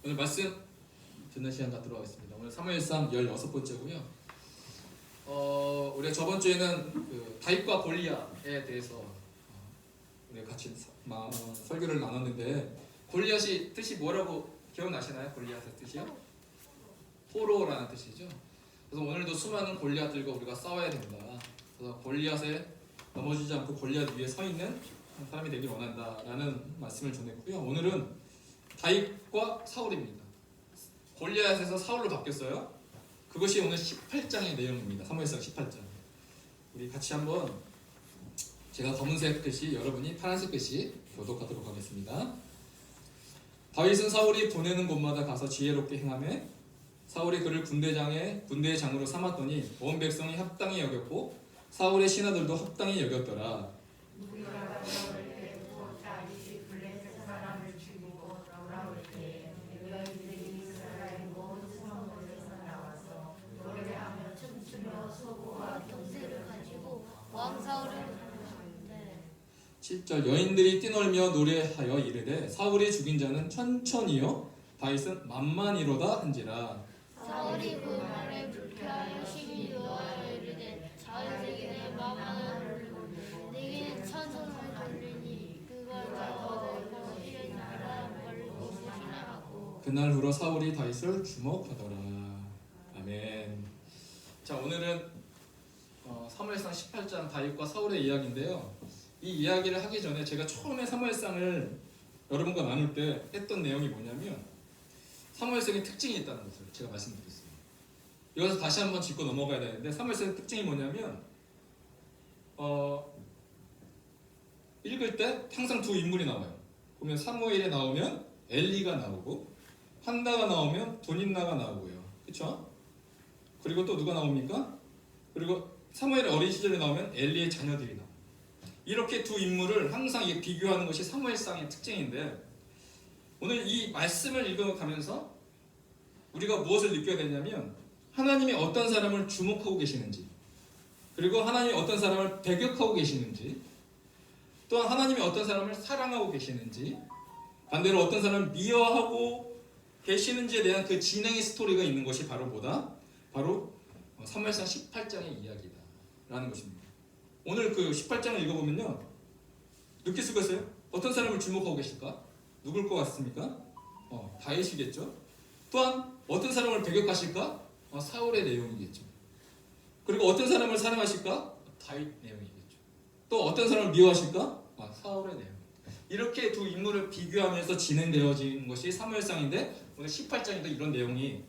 오늘 말씀 듣는 시간 갖도록 하겠습니다. 오늘 사무엘상 16번째고요. 우리가 저번 주에는 그 다윗과 골리앗에 대해서 우리가 같이 설교를 나눴는데, 골리앗이 뜻이 뭐라고 기억나시나요? 골리앗의 뜻이요? 포로라는 뜻이죠. 그래서 오늘도 수많은 골리앗들과 우리가 싸워야 됩니다. 그래서 골리앗에 넘어지지 않고 골리앗 위에 서 있는 사람이 되길 원한다라는 말씀을 전했고요. 오늘은 다윗과 사울입니다. 골리앗에서 사울로 바뀌었어요. 그것이 오늘 18장의 내용입니다. 사무엘상 18장. 우리 같이 한번, 제가 검은색 글씨, 여러분이 파란색 글씨 교독하도록 하겠습니다. 다윗은 사울이 보내는 곳마다 가서 지혜롭게 행하며 사울이 그를 군대의 장으로 삼았더니 온 백성이 합당히 여겼고 사울의 신하들도 합당히 여겼더라. 왕 사울은 10절 여인들이 뛰놀며 노래하여 이르되 사울이 죽인 자는 천천히요 다윗은 만만이로다 한지라. 사울이 그 말에 불쾌하여 심히 노하여 이르되 자연에게 내 마음을 돌리고 내게 천성을 돌리니 그걸 다 거두고 이런 나라 벌고 것이나 하고. 그날 후로 사울이 다윗을 주목하더라. 아멘. 자, 오늘은 사무엘상 18장 다윗과 사울의 이야기인데요. 이 이야기를 하기 전에 제가 처음에 사무엘상을 여러분과 나눌 때 했던 내용이 뭐냐면, 사무엘상의 특징이 있다는 것을 제가 말씀드렸어요. 이것을 다시 한번 짚고 넘어가야 되는데, 사무엘상의 특징이 뭐냐면 읽을 때 항상 두 인물이 나와요. 보면 사무엘이 나오면 엘리가 나오고, 한나가 나오면 도닌나가 나오고요. 그렇죠? 그리고 또 누가 나옵니까? 그리고 사무엘의 어린 시절에 나오면 엘리의 자녀들이 나와요. 이렇게 두 인물을 항상 비교하는 것이 사무엘상의 특징인데, 오늘 이 말씀을 읽어가면서 우리가 무엇을 느껴야 되냐면, 하나님이 어떤 사람을 주목하고 계시는지, 그리고 하나님이 어떤 사람을 배격하고 계시는지, 또한 하나님이 어떤 사람을 사랑하고 계시는지, 반대로 어떤 사람을 미워하고 계시는지에 대한 그 진행의 스토리가 있는 것이 바로 뭐다? 바로 사무엘상 18장의 이야기다라는 것입니다. 오늘 그 18장을 읽어보면요, 느낄 수가 있어요. 어떤 사람을 주목하고 계실까? 누굴 것 같습니까? 다윗이겠죠. 또한 어떤 사람을 배격하실까? 사울의 내용이겠죠. 그리고 어떤 사람을 사랑하실까? 다윗 내용이겠죠. 또 어떤 사람을 미워하실까? 사울의 내용. 이렇게 두 인물을 비교하면서 진행되어진 것이 사무엘상인데, 오늘 18장에도 이런 내용이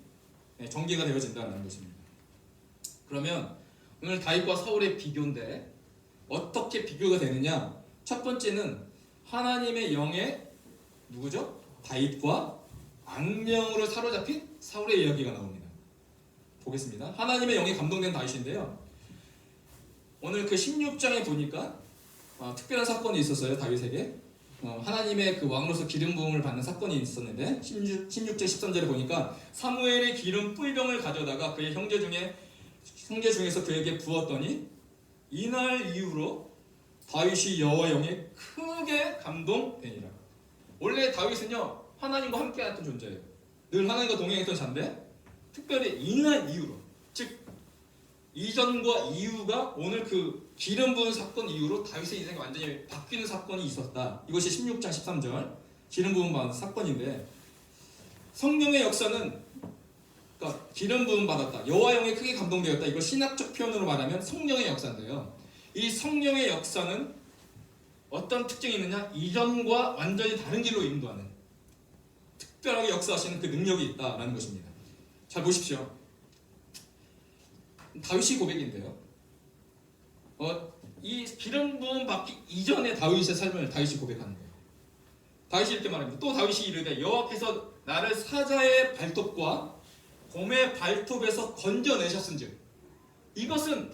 전개가 되어진다는 것입니다. 그러면 오늘 다윗과 사울의 비교인데 어떻게 비교가 되느냐? 첫 번째는 하나님의 영의 누구죠? 다윗과 악령으로 사로잡힌 사울의 이야기가 나옵니다. 보겠습니다. 하나님의 영에 감동된 다윗인데요, 오늘 그 16장에 보니까 특별한 사건이 있었어요. 다윗에게 하나님의 그 왕으로서 기름 부음을 받는 사건이 있었는데, 16절 13절에 보니까 사무엘의 기름 뿔병을 가져다가 그의 형제 중에서 그에게 부었더니 이날 이후로 다윗이 여호와 영에 크게 감동되니라. 원래 다윗은요, 하나님과 함께했던 존재예요. 늘 하나님과 동행했던 자인데, 특별히 이날 이후로, 즉 이전과 이후가 오늘 그 기름 부은 사건 이후로 다윗의 인생이 완전히 바뀌는 사건이 있었다. 이것이 16장 13절 기름 부음 받은 사건인데, 성령의 역사는, 그러니까 기름 부음 받았다, 여호와 영에 크게 감동되었다, 이걸 신학적 표현으로 말하면 성령의 역사인데요, 이 성령의 역사는 어떤 특징이 있느냐? 이전과 완전히 다른 길로 인도하는, 특별하게 역사하시는 그 능력이 있다라는 것입니다. 잘 보십시오. 다윗이 고백인데요, 이 기름 부음 받기 이전의 다윗의 삶을 다윗이 고백하는 거예요. 다윗이 이렇게 말합니다. 또 다윗이 이르되 여호와께서 나를 사자의 발톱과 곰의 발톱에서 건져내셨은즉. 이것은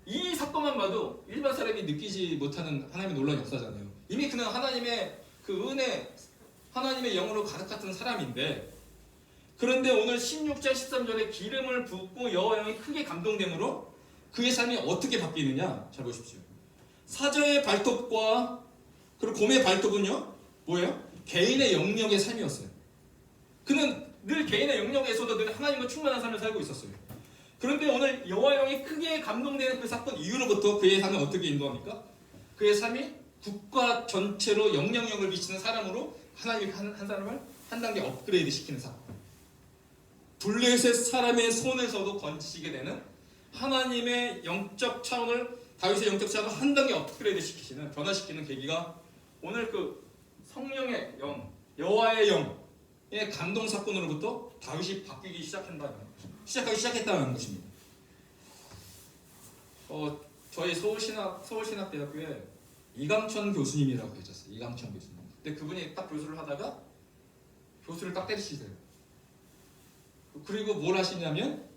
이 사건만 봐도 일반 사람이 느끼지 못하는 하나님의 놀라운 역사잖아요. 이미 그는 하나님의 그 은혜, 하나님의 영으로 가득했던 사람인데, 그런데 오늘 16절 13절에 기름을 붓고 여호와 영이 크게 감동됨으로 그의 삶이 어떻게 바뀌느냐? 잘 보십시오. 사자의 발톱과 그리고 곰의 발톱은요, 뭐예요? 개인의 영역의 삶이었어요. 그는 개인의 영역에서도 늘 하나님과 충만한 삶을 살고 있었어요. 그런데 오늘 여호와 영이 크게 감동되는 그 사건 이후로부터 그의 삶을 어떻게 인도합니까? 그의 삶이 국가 전체로 영향력을 미치는 사람으로 하나님이 한 사람을 한 단계 업그레이드 시키는 사건. 블레셋 사람의 손에서도 건지시게 되는 하나님의 영적 차원을 다윗의 영적 차원을 한 단계 업그레이드 시키시는 변화시키는 계기가 오늘 그 성령의 영, 여호와의 영의 감동 사건으로부터 다윗이 바뀌기 시작하기 시작했다는 것입니다. 저희 서울신학대학교에 이강천 교수님이라고 계셨어요. 이강천 교수님. 근데 그분이 딱 교수를 하다가 교수를 딱 때리시세요. 그리고 뭘 하시냐면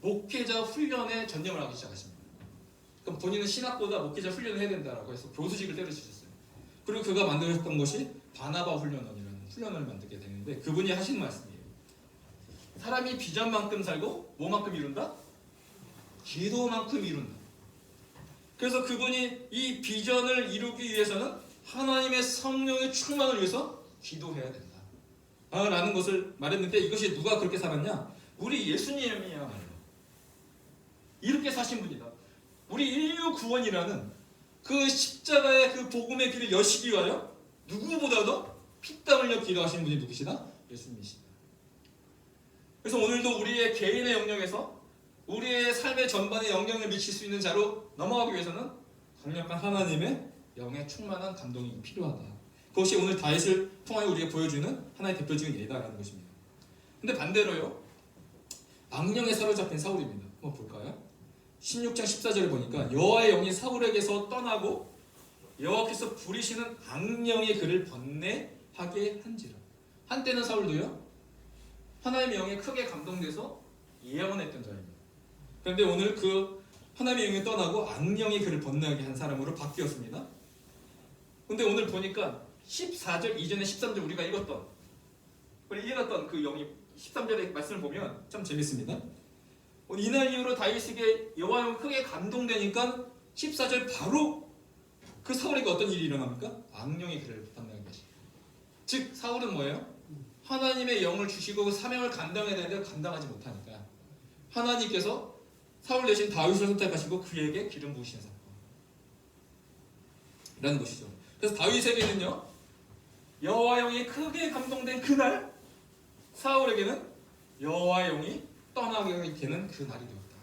목회자 훈련에 전념을 하기 시작하십니다. 그럼 본인은 신학보다 목회자 훈련을 해야 된다라고 해서 교수직을 때려주셨어요. 그리고 그가 만들었던 것이 바나바 훈련원이라는 훈련을 만들게 되는데 그분이 하신 말씀이에요. 사람이 비전만큼 살고 뭐만큼 이룬다? 기도만큼 이룬다. 그래서 그분이 이 비전을 이루기 위해서는 하나님의 성령의 충만을 위해서 기도해야 된다 라는 것을 말했는데 이것이 누가 그렇게 살았냐? 우리 예수님이야말로 이렇게 사신 분이다. 우리 인류 구원이라는 그 십자가의 그 복음의 길을 여시기 위하여 누구보다도 피땀 흘려 기도하시는 분이 누구시다? 예수님이시다. 그래서 오늘도 우리의 개인의 영역에서 우리의 삶의 전반에 영향을 미칠 수 있는 자로 넘어가기 위해서는 강력한 하나님의 영의 충만한 감동이 필요하다. 그것이 오늘 다윗을 통하여 우리가 보여주는 하나의 대표적인 예다라는 것입니다. 근데 반대로요. 악령에 사로잡힌 사울입니다. 한번 볼까요? 16장 14절을 보니까 여호와의 영이 사울에게서 떠나고 여호와께서 부리시는 악령이 그를 번뇌하게 한지라. 한때는 사울도요. 하나님의 영에 크게 감동돼서 예언했던 자입니다. 그런데 오늘 그 하나님의 영이 떠나고 악령이 그를 번뇌하게 한 사람으로 바뀌었습니다. 근데 오늘 보니까 14절 이전에 13절 우리 읽었던 그 영이 13절의 말씀을 보면 참 재밌습니다. 이날 이후로 다윗에게 여호와 영이 크게 감동되니까 14절 바로 그 사울에게 어떤 일이 일어납니까? 악령이 그를 번뇌하게 하십니다. 즉 사울은 뭐예요? 하나님의 영을 주시고 그 사명을 감당해야 되는데 감당하지 못하니까 하나님께서 사울 대신 다윗을 선택하시고 그에게 기름 부으시는 사건 라는 것이죠. 그래서 다윗에게는요 여호와 영이 크게 감동된 그날 사울에게는 여호와 영이 떠나게 되는 그 날이 되었다.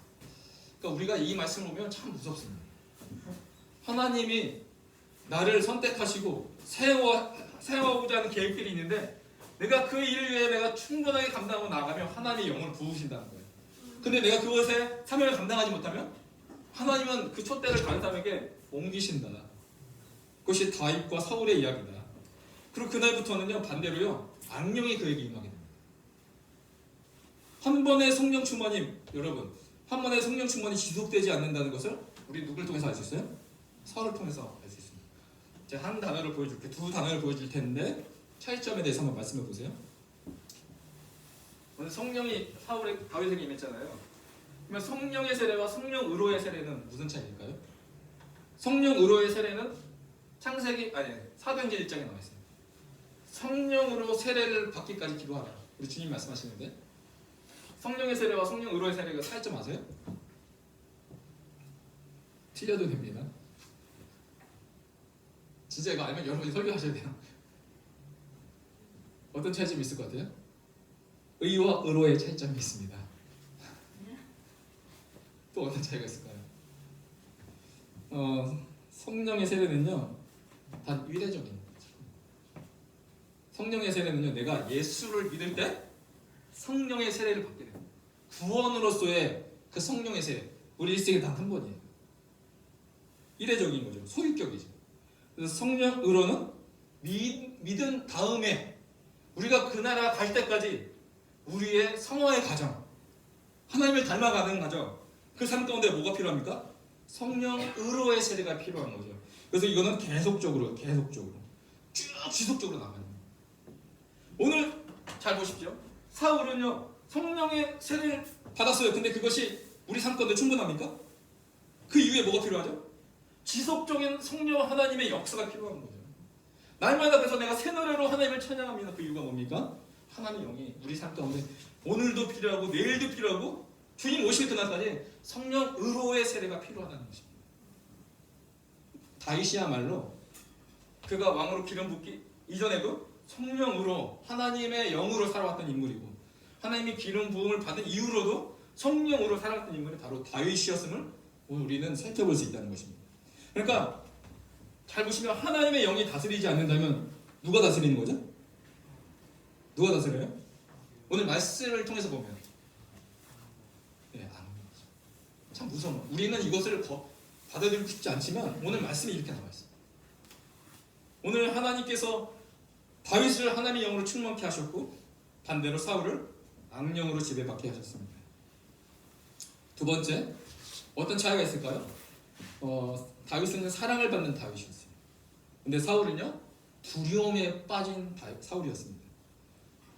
그러니까 우리가 이 말씀을 보면 참 무섭습니다. 하나님이 나를 선택하시고 세워오고자 하는 계획들이 있는데 내가 그 일을 위해 내가 충분하게 감당하고 나가면 하나님의 영을 부으신다는 거예요. 근데 내가 그것에 사명을 감당하지 못하면 하나님은 그 촛대를 다른 사람에게 옮기신다. 그것이 다윗과 사울의 이야기다. 그리고 그날부터는요 반대로요 악령이 그에게 임하게 됩니다. 한 번의 성령 충만이 여러분 한 번의 성령 충만이 지속되지 않는다는 것을 우리 누굴 통해서 알 수 있어요? 사울을 통해서 알 수 있습니다. 제가 한 단어를 보여줄게 두 단어를 보여줄 텐데 차이점에 대해서 한번 말씀해 보세요. 오늘 성령이 다윗에게 임했잖아요. 그러면 성령의 세례와 성령 의로의 세례는 무슨 차이일까요? 성령 의로의 세례는 사도행전 1장에 나와 있어요. 성령으로 세례를 받기까지 기도하라. 우리 주님 말씀하시는데 성령의 세례와 성령 의로의 세례가 차이점 아세요? 틀려도 됩니다. 진짜 이거 알면 여러분이 설교하셔야 돼요. 어떤 차이점이 있을 것 같아요? 의와 의로의 차이점이 있습니다. 또 어떤 차이가 있을까요? 성령의 세례는요 단 위례적인 거죠. 성령의 세례는요 내가 예수를 믿을 때 성령의 세례를 받게 됩니다. 구원으로서의 그 성령의 세례 우리 일생에 단 한 번이에요. 이례적인 거죠. 소유격이죠. 그래서 성령 의로는 믿은 다음에 우리가 그 나라 갈 때까지 우리의 성화의 과정 하나님을 닮아가는 과정 그 삶 가운데 뭐가 필요합니까? 성령 의로의 세례가 필요한 거죠. 그래서 이거는 계속적으로 쭉 지속적으로 나가는 거예요. 오늘 잘 보십시오. 사울은요 성령의 세례를 받았어요. 근데 그것이 우리 삶 가운데 충분합니까? 그 이후에 뭐가 필요하죠? 지속적인 성령 하나님의 역사가 필요한 거죠. 날마다 그래서 내가 새 노래로 하나님을 찬양합니다. 그 이유가 뭡니까? 하나님의 영이 우리 삶 가운데 오늘도 필요하고 내일도 필요하고 주님 오실 그날까지 성령 의로의 세례가 필요하다는 것입니다. 다윗이야말로 그가 왕으로 기름 붓기 이전에도 성령으로 하나님의 영으로 살아왔던 인물이고 하나님이 기름 부음을 받은 이후로도 성령으로 살아왔던 인물이 바로 다윗이었음을 오늘 우리는 살펴볼 수 있다는 것입니다. 그러니까 잘 보시면 하나님의 영이 다스리지 않는다면 누가 다스리는 거죠? 누가 다스려요? 오늘 말씀을 통해서 보면 참 무서워. 우리는 이것을 받아들이고 싶지 않지만 오늘 말씀이 이렇게 나와 있어요. 오늘 하나님께서 다윗을 하나님의 영으로 충만케 하셨고 반대로 사울을 악령으로 지배받게 하셨습니다. 두 번째, 어떤 차이가 있을까요? 다윗은 사랑을 받는 다윗이었어요. 근데 사울은요, 두려움에 빠진 사울이었습니다.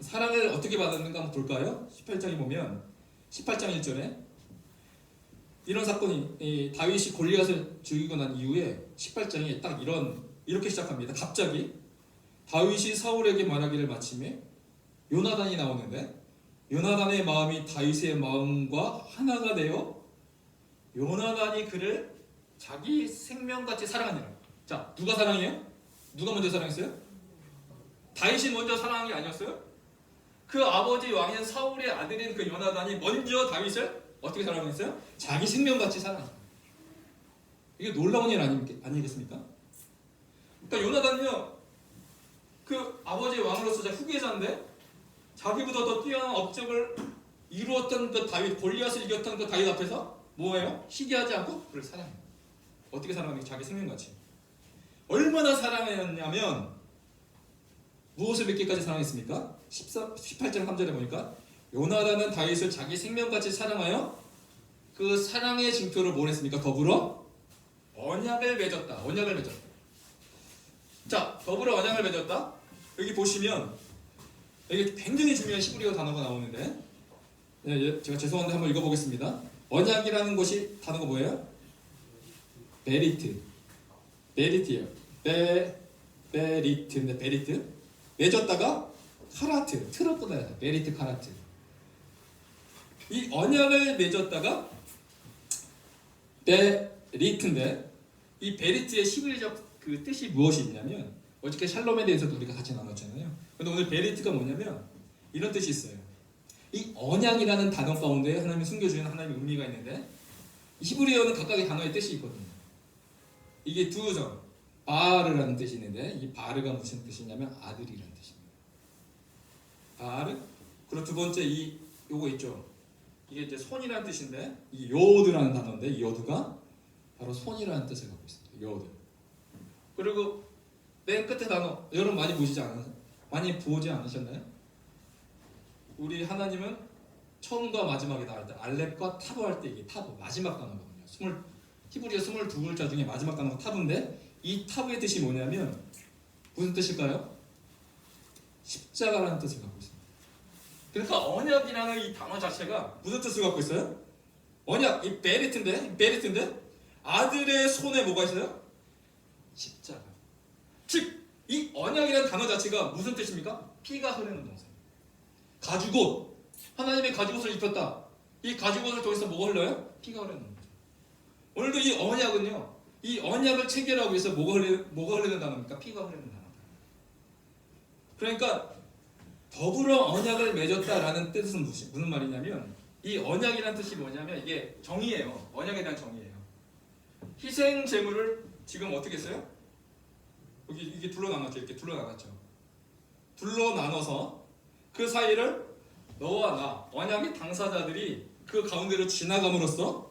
사랑을 어떻게 받았는가 한번 볼까요? 18장에 보면 18장 1절에 이런 사건이 다윗이 골리앗을 죽이고 난 이후에 18장에 딱 이렇게 시작합니다. 갑자기 다윗이 사울에게 말하기를 마침에 요나단이 나오는데 요나단의 마음이 다윗의 마음과 하나가 되어 요나단이 그를 자기 생명같이 사랑하니라. 자, 누가 사랑해요? 누가 먼저 사랑했어요? 다윗이 먼저 사랑한 게 아니었어요? 그 아버지 왕인 사울의 아들인 그 요나단이 먼저 다윗을 어떻게 사랑했어요? 자기 생명같이 사랑했어요. 이게 놀라운 일 아니겠습니까? 그러니까 요나단은요, 그 아버지 왕으로서 후계자인데 자기보다 더 뛰어난 업적을 이루었던 그 다윗, 골리앗을 이겼던 그 다윗 앞에서 뭐예요? 시기하지 않고 그를 사랑해요. 어떻게 사랑합니까? 자기 생명같이. 얼마나 사랑했냐면 무엇을 믿기까지 사랑했습니까? 18장 3절에 보니까 요나단은 다윗을 자기 생명같이 사랑하여 그 사랑의 징표를 뭘 했습니까? 더불어 언약을 맺었다. 언약을 맺었다. 자, 더불어 언약을 맺었다. 여기 보시면 여기 굉장히 중요한 히브리어 단어가 나오는데 제가 죄송한데 한번 읽어보겠습니다. 언약이라는 것이 단어가 뭐예요? 베리트. 베리트예요. 베리트인데 베리트. 맺었다가 카라트. 틀었구나. 베리트 카라트. 이 언약을 맺었다가 베리트인데 이 베리트의 히브리적 그 뜻이 무엇이 있냐면 어저께 샬롬에 대해서도 우리가 같이 나눴잖아요. 근데 오늘 베리트가 뭐냐면 이런 뜻이 있어요. 이 언약이라는 단어 가운데 하나님이 숨겨주는 하나님의 의미가 있는데 히브리어는 각각의 단어의 뜻이 있거든요. 이게 두 점, 바르라는 뜻이 있는데 이 바르가 무슨 뜻이냐면 아들이라는 뜻입니다. 바르. 그리고 두 번째 요거 있죠. 이게 이제 손이라는 뜻인데 이 요드라는 단어인데 이 요드가 바로 손이라는 뜻을 갖고 있습니다. 요드. 그리고 맨 끝에 단어 여러분 많이 보지 않으셨나요? 우리 하나님은 처음과 마지막에 나올 때 알렙과 타브 할 때 이게 타브 마지막 단어거든요. 히브리어 22글자 중에 마지막 단어가 타브인데 이 타브의 뜻이 뭐냐면 무슨 뜻일까요? 십자가라는 뜻을 갖고 있습니다. 그러니까 언약이라는 이 단어 자체가 무슨 뜻을 갖고 있어요? 언약, 이 베리트인데 아들의 손에 뭐가 있어요? 십자가. 즉, 이 언약이라는 단어 자체가 무슨 뜻입니까? 피가 흐르는 동생. 가죽옷. 하나님의 가죽옷을 입혔다. 이 가죽옷을 통해서 뭐가 흘러요? 피가 흐르는 거죠. 오늘도 이 언약은요. 이 언약을 체결하기 위해서 뭐가 흐르는 단어입니까? 피가 흐르는 단어다. 그러니까 더불어 언약을 맺었다라는 뜻은 무슨 말이냐면 이 언약이라는 뜻이 뭐냐면 이게 정의예요. 언약에 대한 정의예요. 희생 제물을 지금 어떻게 했어요? 여기 이게 둘로 나눴죠. 이렇게 둘로 나눴죠. 둘로 나눠서 그 사이를 너와 나 언약의 당사자들이 그 가운데로 지나감으로써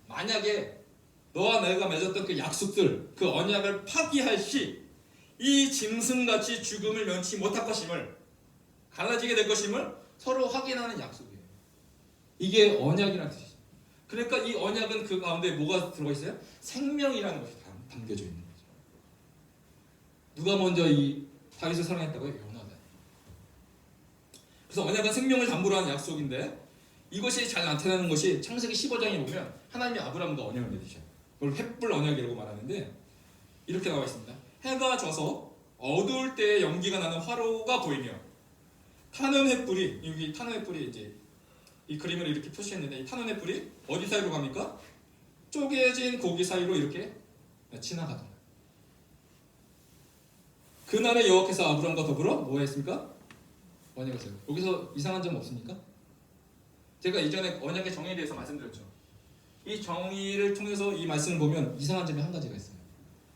만약에 너와 내가 맺었던 그 약속들 그 언약을 파기할 시 이 짐승같이 죽음을 면치 못할 것임을 갈라지게 될 것임을 서로 확인하는 약속이에요. 이게 언약이라는 뜻이죠. 그러니까 이 언약은 그 가운데 뭐가 들어가 있어요? 생명이라는 것이 담겨져 있는 거죠. 누가 먼저 이 다윗을 사랑했다고요? 요나단. 그래서 언약은 생명을 담보로 하는 약속인데 이것이 잘 나타나는 것이 창세기 15장에 보면 하나님이 아브라함과 언약을 맺으셔요. 그걸 횃불 언약이라고 말하는데 이렇게 나와 있습니다. 해가 져서 어두울 때에 연기가 나는 화로가 보이며 타는 횃불이 여기 타는 횃불이 이제 이 그림을 이렇게 표시했는데 이 타는 횃불이 어디 사이로 갑니까? 쪼개진 고기 사이로 이렇게 지나가던 거예요. 그날에 여호와께서 아브람과 더불어 뭐 했습니까? 언약했어요. 여기서 이상한 점 없습니까? 제가 이전에 언약의 정의에 대해서 말씀드렸죠. 이 정의를 통해서 이 말씀을 보면 이상한 점이 한 가지가 있어요.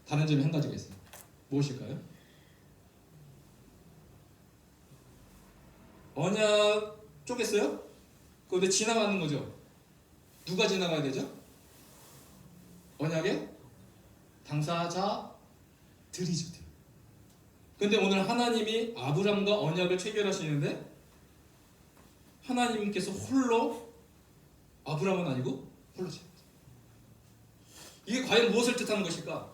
다른 점이 한 가지가 있어요. 무엇일까요? 언약 쪼갰어요? 그런데 지나가는 거죠. 누가 지나가야 되죠? 언약의 당사자들이죠. 근데 오늘 하나님이 아브람과 언약을 체결하시는데 하나님께서 홀로 아브람은 아니고 홀로 지납니다. 이게 과연 무엇을 뜻하는 것일까?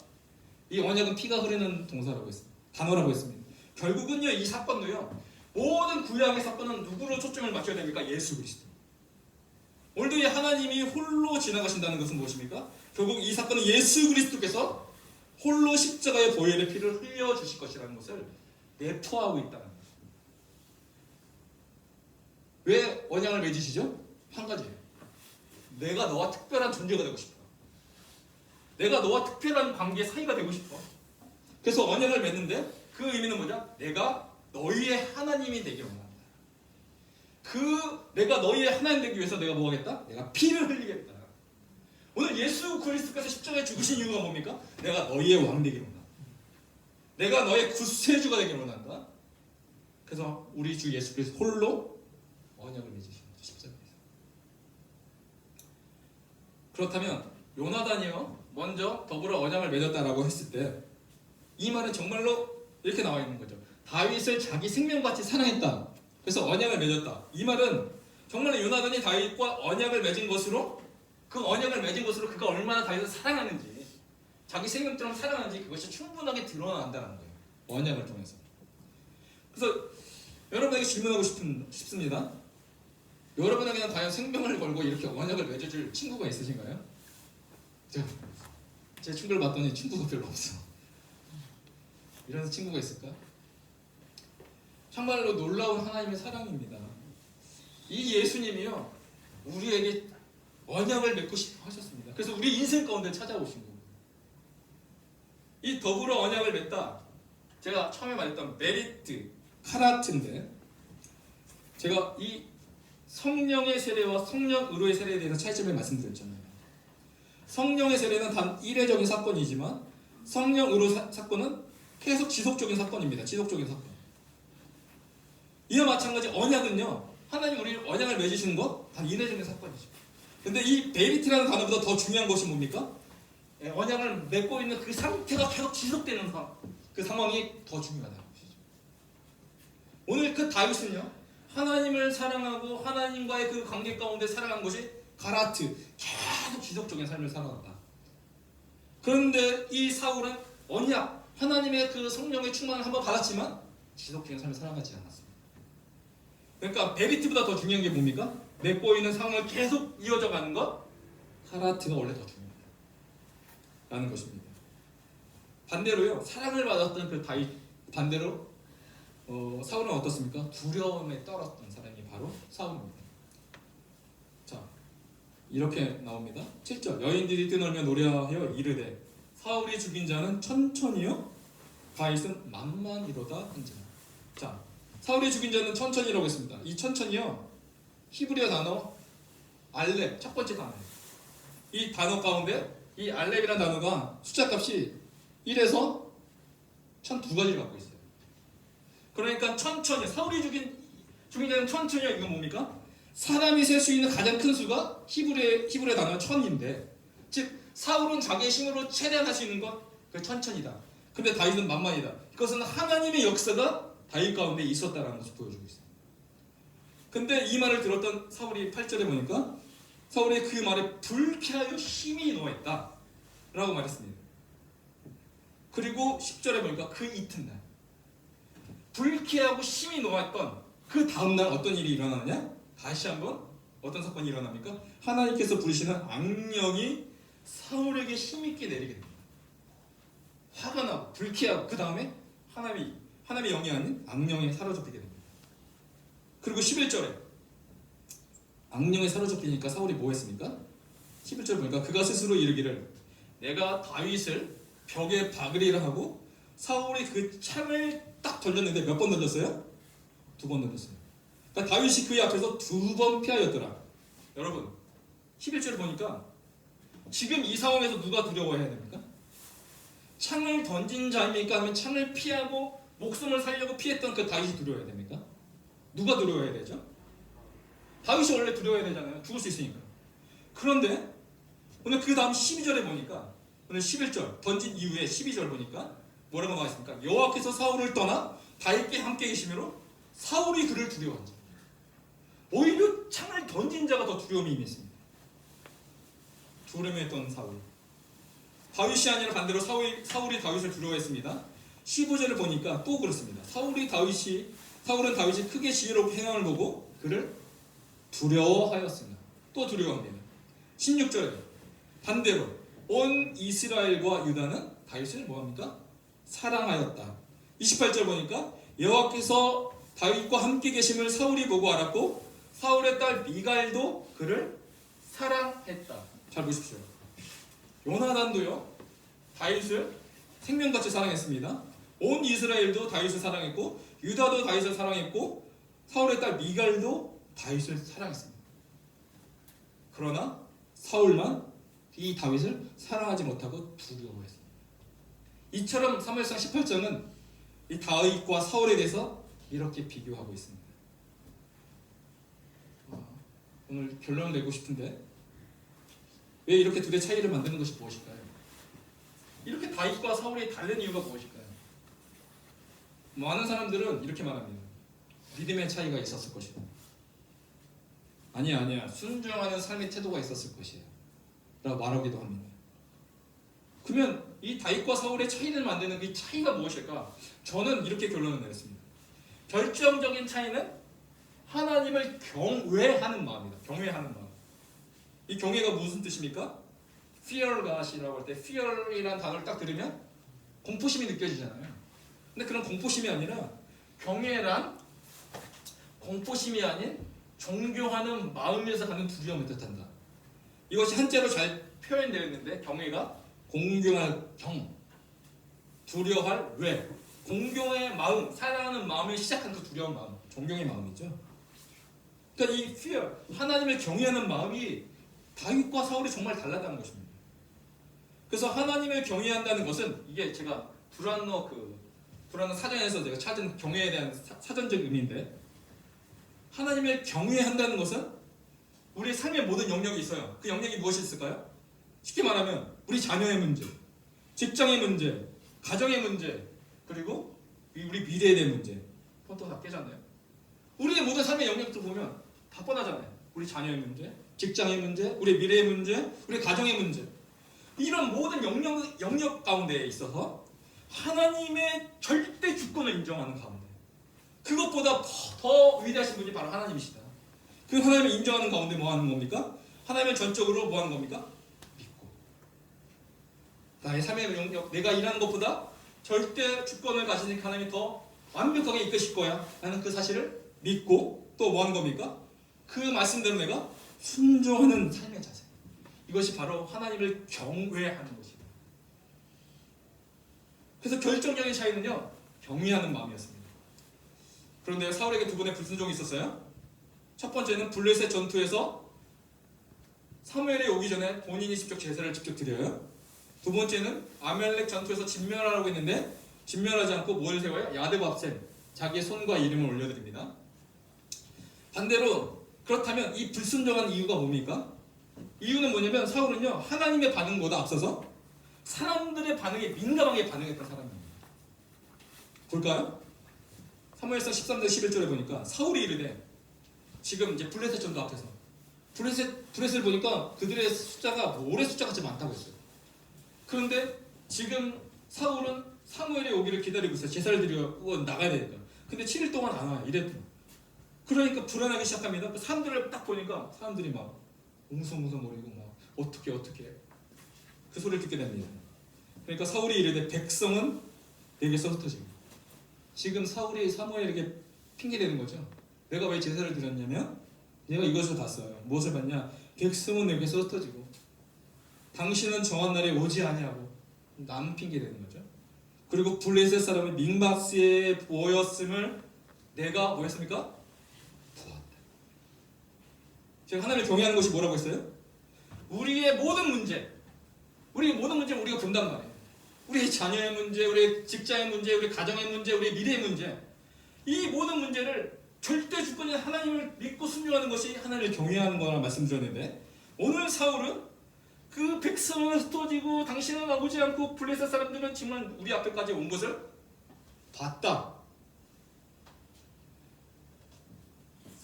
이 언약은 피가 흐르는 동사라고 했습니다. 단어라고 했습니다. 결국은요 이 사건도요 모든 구약의 사건은 누구로 초점을 맞춰야 됩니까? 예수 그리스도. 오늘도 이 하나님이 홀로 지나가신다는 것은 무엇입니까? 결국 이 사건은 예수 그리스도께서 홀로 십자가의 보혈의 피를 흘려주실 것이라는 것을 내포하고 있다는 거예요. 왜 언약을 맺으시죠? 한 가지예요. 내가 너와 특별한 존재가 되고 싶어. 내가 너와 특별한 관계 사이가 되고 싶어. 그래서 언약을 맺는데 그 의미는 뭐냐? 내가 너희의 하나님이 되기 원한다. 내가 너희의 하나님 되기 위해서 내가 뭐 하겠다? 내가 피를 흘리겠다. 오늘 예수 그리스도께서 십자가에 죽으신 이유가 뭡니까? 내가 너희의 왕 되기를 원한다. 내가 너의 구세주가 되기를 원한다. 그래서 우리 주 예수 그리스도 홀로 언약을 맺으신 거죠. 십자가에서. 그렇다면 요나단이요 먼저 더불어 언약을 맺었다라고 했을 때 이 말은 정말로 이렇게 나와 있는 거죠. 다윗을 자기 생명같이 사랑했다. 그래서 언약을 맺었다. 이 말은 정말로 요나단이 다윗과 언약을 맺은 것으로 그 언약을 맺은 것으로 그가 얼마나 다윗을 사랑하는지 자기 생명처럼 사랑하는지 그것이 충분하게 드러난다는 거예요. 언약을 통해서. 그래서 여러분에게 질문하고 싶습니다. 여러분에게는 과연 생명을 걸고 이렇게 언약을 맺어줄 친구가 있으신가요? 제 친구를 봤더니 친구가 별로 없어. 이런 친구가 있을까? 정말로 놀라운 하나님의 사랑입니다. 이 예수님이요 우리에게 언약을 맺고 싶어 하셨습니다. 그래서 우리 인생 가운데 찾아오신 거예요. 이 더불어 언약을 맺다. 제가 처음에 말했던 메리트, 카라트인데 제가 이 성령의 세례와 성령 의로의 세례에 대해서 차이점을 말씀드렸잖아요. 성령의 세례는 단 일회적인 사건이지만 성령 의로 사건은 계속 지속적인 사건입니다. 지속적인 사건. 이와 마찬가지 언약은요. 하나님 우리 언약을 맺으시는 거 단 일회적인 사건이죠. 근데 이 메리트라는 단어보다 더 중요한 것이 뭡니까? 언약을 맺고 있는 그 상태가 계속 지속되는 상황. 그 상황이 더 중요하다는 것이죠. 오늘 그 다윗은요. 하나님을 사랑하고 하나님과의 그 관계 가운데 살아간 것이 가라트. 계속 지속적인 삶을 살아갔다. 그런데 이 사울은 언약, 하나님의 그 성령의 충만을 한번 받았지만 지속적인 삶을 살아가지 않았습니다. 그러니까 메리트보다 더 중요한 게 뭡니까? 맺고 있는 상황을 계속 이어져 가는 것, 카라트가 원래 더 중요하다 라는 것입니다. 반대로요, 사랑을 받았던 그 다윗 반대로 사울은 어떻습니까? 두려움에 떨었던 사람이 바로 사울입니다. 자, 이렇게 나옵니다. 7절 여인들이 뛰놀며 노래하여 이르되 사울이 죽인 자는 천천히요 다윗은 만만이로다 한지라. 자, 사울이 죽인 자는 천천히라고 했습니다. 이 천천히요 히브리어 단어 알렙 첫 번째 단어예요. 이 단어 가운데 이 알렙이라는 단어가 숫자 값이 1에서 1002가지를 갖고 있어요. 그러니까 천천히 사울이 죽인 자는 천천히요. 이건 뭡니까? 사람이 셀 수 있는 가장 큰 수가 히브리어 단어 1000인데 즉 사울은 자기의 힘으로 최대한 할 수 있는 것 그 천천히다. 근데 다윗은 만만이다. 그것은 하나님의 역사가 다윗 가운데 있었다라는 것을 보여주고 있어요. 근데 이 말을 들었던 사울이 8절에 보니까 사울이 그 말에 불쾌하여 힘이 노했다 라고 말했습니다. 그리고 10절에 보니까 그 이튿날 불쾌하고 힘이 노했던 그 다음날 어떤 일이 일어나느냐? 다시 한번 어떤 사건이 일어납니까? 하나님께서 부르시는 악령이 사울에게 힘있게 내리게 됩니다. 화가 나고 불쾌하고 그 다음에 하나님의 영이 아닌 악령에 사로잡히게 됩니다. 그리고 11절에 악령에 사로잡히니까 사울이 뭐 했습니까? 11절 보니까 그가 스스로 이르기를 내가 다윗을 벽에 박으리라 하고 사울이 그 창을 딱 던졌는데 몇 번 던졌어요? 2번 던졌어요. 그러니까 다윗이 그의 앞에서 2번 피하였더라. 여러분 11절을 보니까 지금 이 상황에서 누가 두려워해야 됩니까? 창을 던진 자입니까? 아니면 창을 피하고 목숨을 살려고 피했던 그 다윗이 두려워해야 됩니까? 누가 두려워해야 되죠? 다윗이 원래 두려워해야 되잖아요. 죽을 수 있으니까. 그런데 오늘 그 다음 12절에 보니까 오늘 11절 던진 이후에 12절 보니까 뭐라고 나와 있습니까? 여호와께서 사울을 떠나 다윗과 함께 계시므로 사울이 그를 두려워한다. 오히려 창을 던진 자가 더 두려움이 임했습니다. 두려움했던 사울. 다윗이 아니라 반대로 사울이 다윗을 두려워했습니다. 15절을 보니까 또 그렇습니다. 사울은 다윗이 크게 지혜롭고 행함을 보고 그를 두려워하였습니다. 또 두려워합니다. 16절에 반대로 온 이스라엘과 유다는 다윗을 뭐합니까? 사랑하였다. 28절 보니까 여호와께서 다윗과 함께 계심을 사울이 보고 알았고 사울의 딸 미갈도 그를 사랑했다. 잘 보십시오. 요나단도요 다윗을 생명같이 사랑했습니다. 온 이스라엘도 다윗을 사랑했고 유다도 다윗을 사랑했고 사울의 딸 미갈도 다윗을 사랑했습니다. 그러나 사울만 이 다윗을 사랑하지 못하고 두려워했습니다. 이처럼 사무엘상 18장은 이 다윗과 사울에 대해서 이렇게 비교하고 있습니다. 오늘 결론을 내고 싶은데 왜 이렇게 둘의 차이를 만드는 것이 무엇일까요? 이렇게 다윗과 사울이 다른 이유가 무엇일까요? 많은 사람들은 이렇게 말합니다. 믿음의 차이가 있었을 것이다. 아니야. 순종하는 삶의 태도가 있었을 것이야. 라고 말하기도 합니다. 그러면 이 다윗과 사울의 차이를 만드는 그 차이가 무엇일까? 저는 이렇게 결론을 내렸습니다. 결정적인 차이는 하나님을 경외하는 마음이다. 경외하는 마음. 이 경외가 무슨 뜻입니까? fear God이라고 할 때 fear이라는 단어를 딱 들으면 공포심이 느껴지잖아요. 근데 그런 공포심이 아니라 경외란 공포심이 아닌 존경하는 마음에서 가는 두려움을 뜻한다. 이것이 한자로 잘 표현되어 있는데 경외가 공경할 경, 두려워할 외, 공경의 마음, 사랑하는 마음에 시작한 그 두려운 마음, 존경의 마음이죠. 그러니까 이 fear, 하나님을 경외하는 마음이 다윗과 사울이 정말 달랐다는 것입니다. 그래서 하나님을 경외한다는 것은 이게 제가 브란너 사전에서 제가 찾은 경외에 대한 사전적 의미인데 하나님을 경외한다는 것은 우리 삶의 모든 영역이 있어요. 그 영역이 무엇이 있을까요? 쉽게 말하면 우리 자녀의 문제, 직장의 문제, 가정의 문제, 그리고 우리 미래에 대한 문제. 포토가 다 깨잖아요. 우리의 모든 삶의 영역들 보면 다 뻔하잖아요. 우리 자녀의 문제, 직장의 문제, 우리 미래의 문제, 우리 가정의 문제. 이런 모든 영역 가운데에 있어서 하나님의 절대 주권을 인정하는 가운데 그것보다 더 위대하신 분이 바로 하나님이시다. 그 하나님을 인정하는 가운데 뭐 하는 겁니까? 하나님을 전적으로 뭐 하는 겁니까? 믿고. 나의 삶의 영역, 내가 일하는 것보다 절대 주권을 가지신 하나님이 더 완벽하게 이끄실 거야 라는 그 사실을 믿고 또 뭐 하는 겁니까? 그 말씀대로 내가 순종하는 삶의 자세. 이것이 바로 하나님을 경외하는 것입니다. 그래서 결정적인 차이는요, 경외하는 마음이었습니다. 그런데 사울에게 두 번의 불순종이 있었어요. 첫 번째는 블레셋 전투에서 사무엘이 오기 전에 본인이 제사를 직접 드려요. 두 번째는 아멜렉 전투에서 진멸하라고 했는데 진멸하지 않고 뭘 세워요? 야드밥셈, 자기의 손과 이름을 올려드립니다. 반대로 그렇다면 이 불순종한 이유가 뭡니까? 이유는 뭐냐면 사울은요 하나님의 반응보다 앞서서 사람들의 반응에 민감하게 반응했던 사람입니다. 볼까요? 사무엘상 13장 11절에 보니까 사울이 이르되 지금 이제 블레셋 전투 앞에서 블레셋을 보니까 그들의 숫자가 모래 숫자같이 많다고 했어요. 그런데 지금 사울은 사무엘이 오기를 기다리고 있어요. 제사를 드리고 나가야 되니까. 근데 7일 동안 안 와요. 이랬더니 그러니까 불안하기 시작합니다. 사람들을 딱 보니까 사람들이 막 웅성웅성거리고 막 어떻게 그 소리를 듣게 됩니다. 그러니까 사울이 이르되 백성은 내게서 흩어지고 지금 사울이 사무엘에게 핑계대는 거죠. 내가 왜 제사를 드렸냐면 내가 이것을 봤어요. 무엇을 봤냐? 백성은 내게서 흩어지고 당신은 정한 날에 오지 아니하고 남 핑계 대는 거죠. 그리고 블레셋 사람의 믹마스에 모였음을 내가 뭐 했습니까? 보았다. 제가 하나님을 경외하는 것이 뭐라고 했어요? 우리의 모든 문제, 우리를 우리가 본단 말이에요. 우리의 자녀의 문제, 우리의 직장의 문제, 우리 가정의 문제, 우리의 미래의 문제, 이 모든 문제를 절대 주권인 하나님을 믿고 순종하는 것이 하나님을 경외하는 거라 말씀드렸는데, 오늘 사울은 그 백성은 흩어지고 당신은 오지 않고 블레셋 사람들은 정말 우리 앞에까지 온 것을 봤다.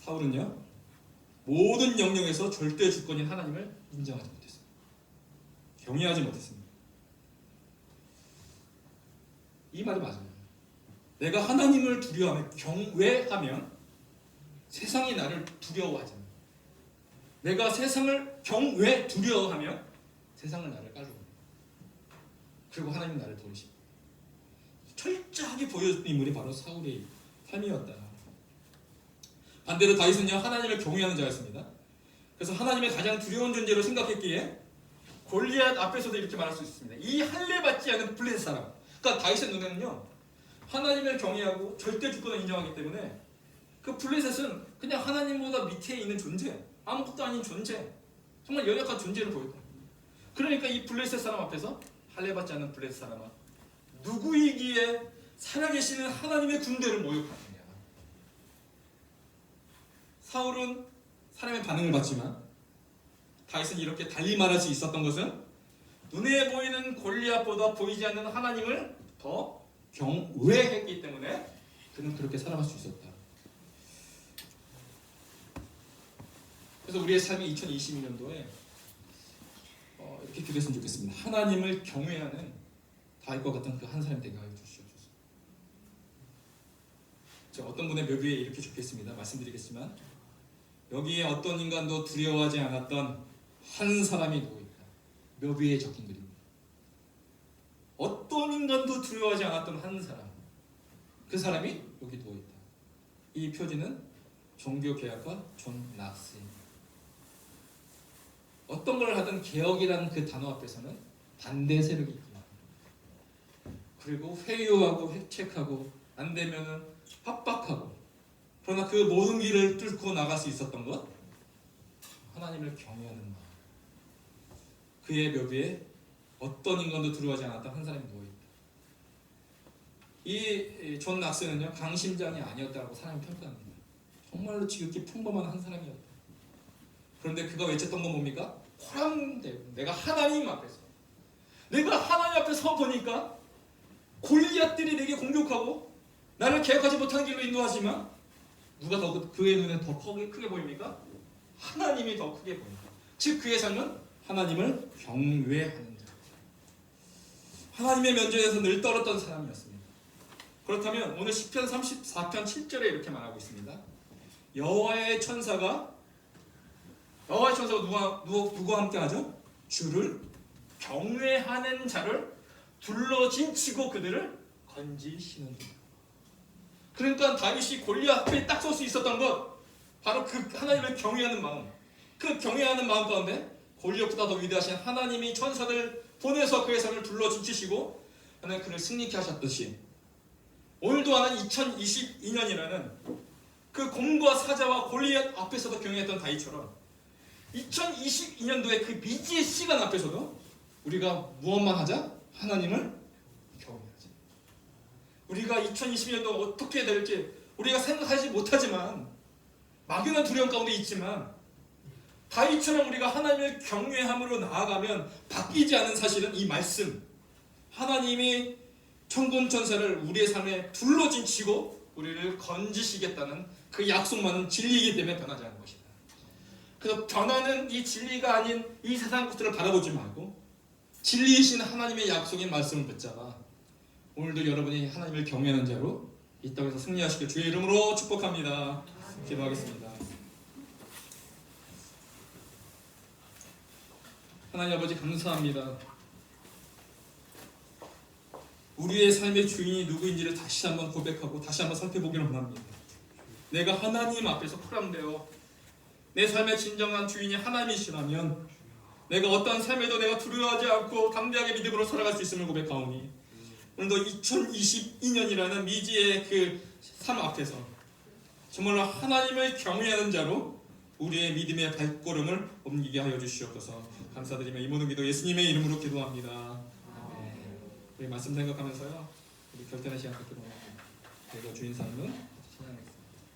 사울은요, 모든 영역에서 절대 주권인 하나님을 인정하지 못했습니다. 경외하지 못했습니다. 이 말이 맞아요. 내가 하나님을 두려워하며 경외하면 세상이 나를 두려워하잖아요. 내가 세상을 두려워하면 세상을 나를 깔고 그리고 하나님 나를 버리십니다. 철저하게 보여준 인물이 바로 사울의 삶이었다. 반대로 다윗은요, 하나님을 경외하는 자였습니다. 그래서 하나님의 가장 두려운 존재로 생각했기에 골리앗 앞에서도 이렇게 말할 수 있습니다. 이 할례 받지 않은 블레셋 사람. 그러니까 다윗의 눈에는요, 하나님을 경외하고 절대 주권을 인정하기 때문에 그 블레셋은 그냥 하나님보다 밑에 있는 존재, 아무것도 아닌 존재, 정말 연약한 존재를 보였다. 그러니까 이 블레셋 사람 앞에서 할례 받지 않는 블레셋 사람은 누구이기에 살아계시는 하나님의 군대를 모욕하느냐. 사울은 사람의 반응을 받지만 다윗은 이렇게 달리 말할 수 있었던 것은 눈에 보이는 골리앗보다 보이지 않는 하나님을 더 경외했기 때문에 그는 그렇게 살아갈 수 있었다. 그래서 우리의 삶이 2022년도에 이렇게 기도했으면 좋겠습니다. 하나님을 경외하는 다윗과 같은 그 한 사람 되게 하여 주시옵소서. 어떤 분의 묘비에 이렇게 적혀있습니다. 말씀드리겠지만, 여기에 어떤 인간도 두려워하지 않았던 한 사람이 누구일까? 묘비에 적힌 글입니다. 어떤 인간도 두려워하지 않았던 한 사람, 그 사람이 여기 누워있다. 이 표지는 종교개혁가 존 낙스입니다. 어떤 걸 하든 개혁이라는 그 단어 앞에서는 반대 세력이 있습니다. 그리고 회유하고 획책하고 안 되면은 협박하고, 그러나 그 모든 길을 뚫고 나갈 수 있었던 것, 하나님을 경외하는 마음. 그의 묘비에 어떤 인간도 두려워하지 않았던 한 사람이 누워있다. 이 존 낙스는요, 강심장이 아니었다고 사람이 평가합니다. 정말로 지극히 평범한 한 사람이었다. 그런데 그가 외쳤던 건 뭡니까? 호랑대고 내가 하나님 앞에서 서 보니까 골리앗들이 내게 공격하고 나를 개혁하지 못하는 길로 인도하지만 누가 더 그의 눈에 더 크게 보입니까? 하나님이 더 크게 보입니다. 즉 그의 삶은 하나님을 경외하는 자, 하나님의 면전에서 늘 떨었던 사람이었습니다. 그렇다면 오늘 시편 34편 7절에 이렇게 말하고 있습니다. 여호와의 천사가 누구와 함께 하죠? 주를 경외하는 자를 둘러진치고 그들을 건지시는 분. 그러니까 다윗이 골리앗 앞에 딱 설 수 있었던 것, 바로 그 하나님을 경외하는 마음. 그 경외하는 마음 가운데 골리앗보다 더 위대하신 하나님이 천사들 보내서 그의 삶을 둘러진치시고 하나님 그를 승리케 하셨듯이, 오늘도 하는 2022년이라는 그 곰과 사자와 골리앗 앞에서도 경외했던 다윗처럼 2022년도에 그 미지의 시간 앞에서도 우리가 무엇만 하자? 하나님을 경외하자. 우리가 2020년도 어떻게 될지 우리가 생각하지 못하지만, 막연한 두려움 가운데 있지만, 다윗처럼 우리가 하나님을 경외함으로 나아가면 바뀌지 않은 사실은 이 말씀, 하나님이 천군 천사를 우리의 삶에 둘러진치고 우리를 건지시겠다는 그 약속만은 진리이기 때문에 변하지 않는 것이다. 그래서 변하는 이 진리가 아닌 이 세상 것들을 바라보지 말고 진리이신 하나님의 약속인 말씀을 붙잡아 오늘도 여러분이 하나님을 경외하는 자로 이 땅에서 승리하시길 주의 이름으로 축복합니다. 기도하겠습니다. 하나님 아버지, 감사합니다. 우리의 삶의 주인이 누구인지를 다시 한번 고백하고 다시 한번 살펴보기를 원합니다. 내가 하나님 앞에서 쿨함되어 내 삶의 진정한 주인이 하나님이시라면 내가 어떠한 삶에도 내가 두려워하지 않고 담대하게 믿음으로 살아갈 수 있음을 고백하오니 오늘도 2022년이라는 미지의 그 삶 앞에서 정말로 하나님을 경외하는 자로 우리의 믿음의 발걸음을 옮기게 하여 주시옵소서. 감사드리며 이 모든 기도 예수님의 이름으로 기도합니다. 우리 말씀 생각하면서요 우리 결단의 시간 갖도록 하겠습니다. 그리고 주인 삶은 신앙의